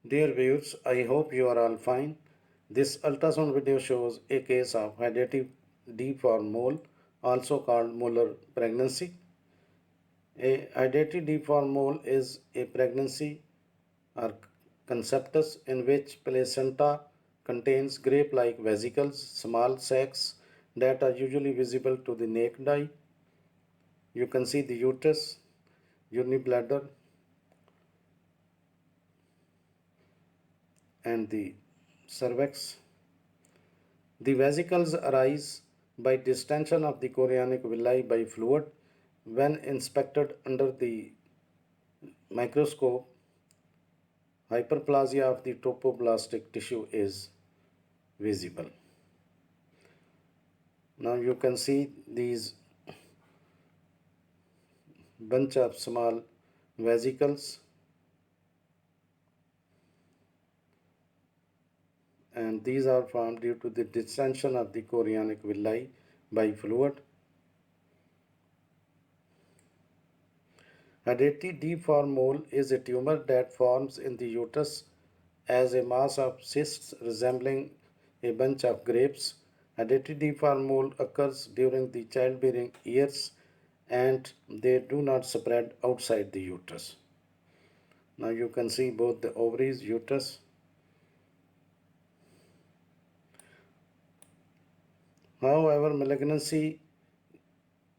Dear viewers, I hope you are all fine. This ultrasound video shows a case of hydatid D for mole, also called molar pregnancy. A hydatid D for mole is a pregnancy or conceptus in which placenta contains grape-like vesicles, small sacs that are usually visible to the naked eye. You can see the uterus, bladder, and the cervix. The vesicles arise by distension of the chorionic villi by fluid. When inspected under the microscope, hyperplasia of the tropoblastic tissue is visible. Now you can see these bunch of small vesicles, and these are formed due to the distension of the chorionic villi by fluid. Hydatid D for mole is a tumor that forms in the uterus as a mass of cysts resembling a bunch of grapes. Hydatid D for mole occurs during the childbearing years and they do not spread outside the uterus. Now you can see both the ovaries, uterus. However,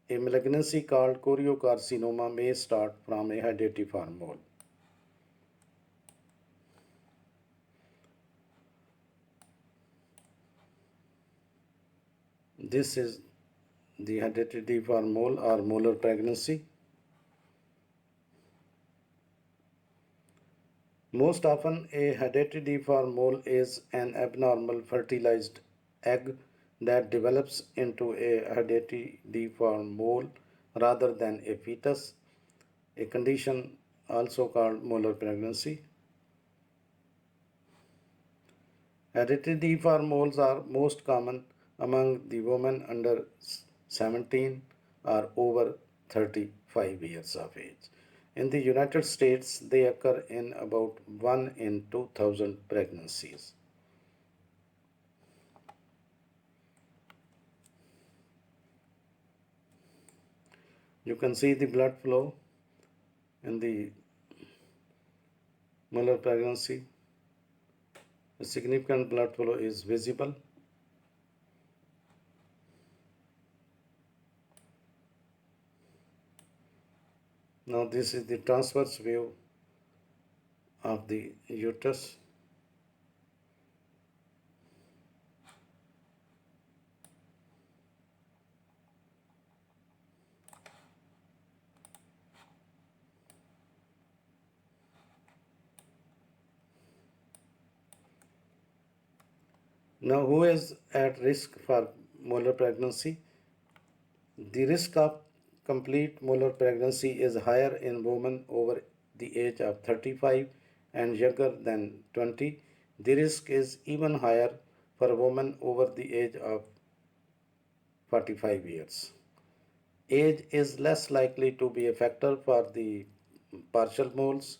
a malignancy called choriocarcinoma may start from a hydatid for mole. This is the hydatid for mole or molar pregnancy. Most often, a hydatid for mole is an abnormal fertilized egg that develops into a hydatid for mole rather than a fetus, a condition also called molar pregnancy. Hydatid for moles are most common among the women under 17 or over 35 years of age. In the United States, they occur in about 1 in 2000 pregnancies. You can see the blood flow in the molar pregnancy. A significant blood flow is visible. Now this is the transverse view of the uterus. Now who is at risk for molar pregnancy? The risk of complete molar pregnancy is higher in women over the age of 35 and younger than 20. The risk is even higher for women over the age of 45 years. Age is less likely to be a factor for the partial moles.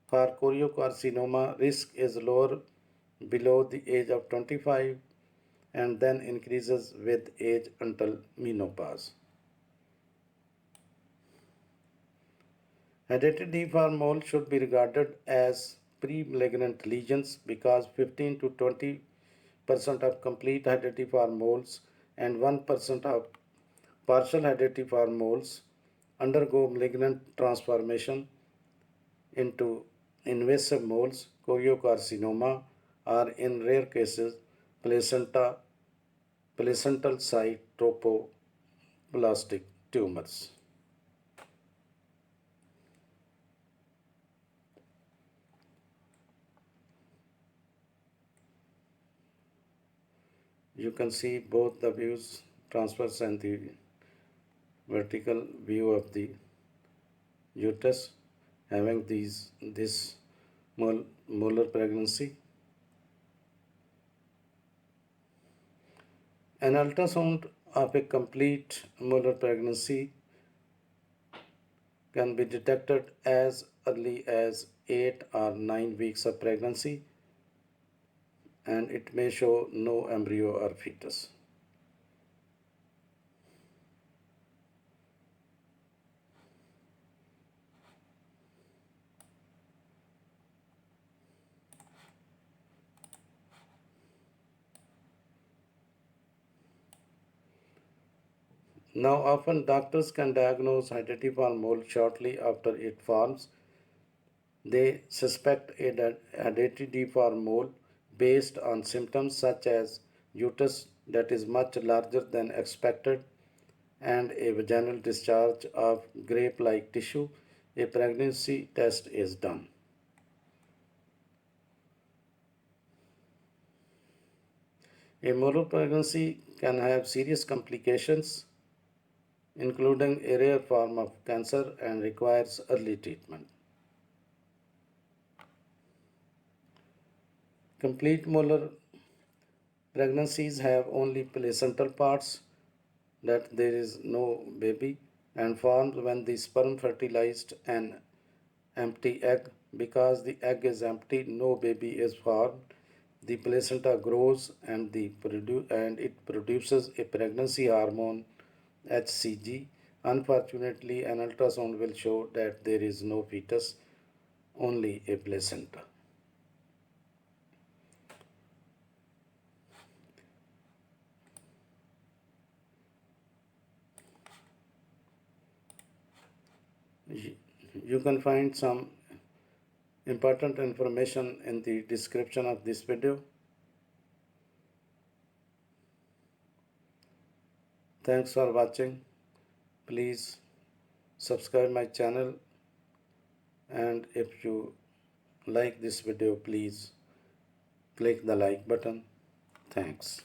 For choriocarcinoma, risk is lower below the age of 25 and then increases with age until menopause. Hydatid for mole should be regarded as pre-malignant lesions because 15 to 20% of complete hydatid for moles and 1% of partial hydatid for moles undergo malignant transformation into invasive moles, choriocarcinoma, or in rare cases, placental site tropoblastic tumors. You can see both the views, transverse and the vertical view of the uterus having this molar pregnancy. An ultrasound of a complete molar pregnancy can be detected as early as 8 or 9 weeks of pregnancy, and it may show no embryo or fetus. Now, often doctors can diagnose identiform mole shortly after it forms. They suspect a identiform mole based on symptoms such as uterus that is much larger than expected and a vaginal discharge of grape like tissue. A pregnancy test is done. A molar pregnancy can have serious complications, including a rare form of cancer, and requires early treatment. Complete molar pregnancies have only placental parts, that there is no baby, and formed when the sperm fertilized an empty egg. Because the egg is empty, no baby is formed. The placenta grows and it produces a pregnancy hormone HCG. Unfortunately, an ultrasound will show that there is no fetus, only a placenta. You can find some important information in the description of this video. Thanks for watching. Please subscribe my channel, and if you like this video, please click the like button. Thanks.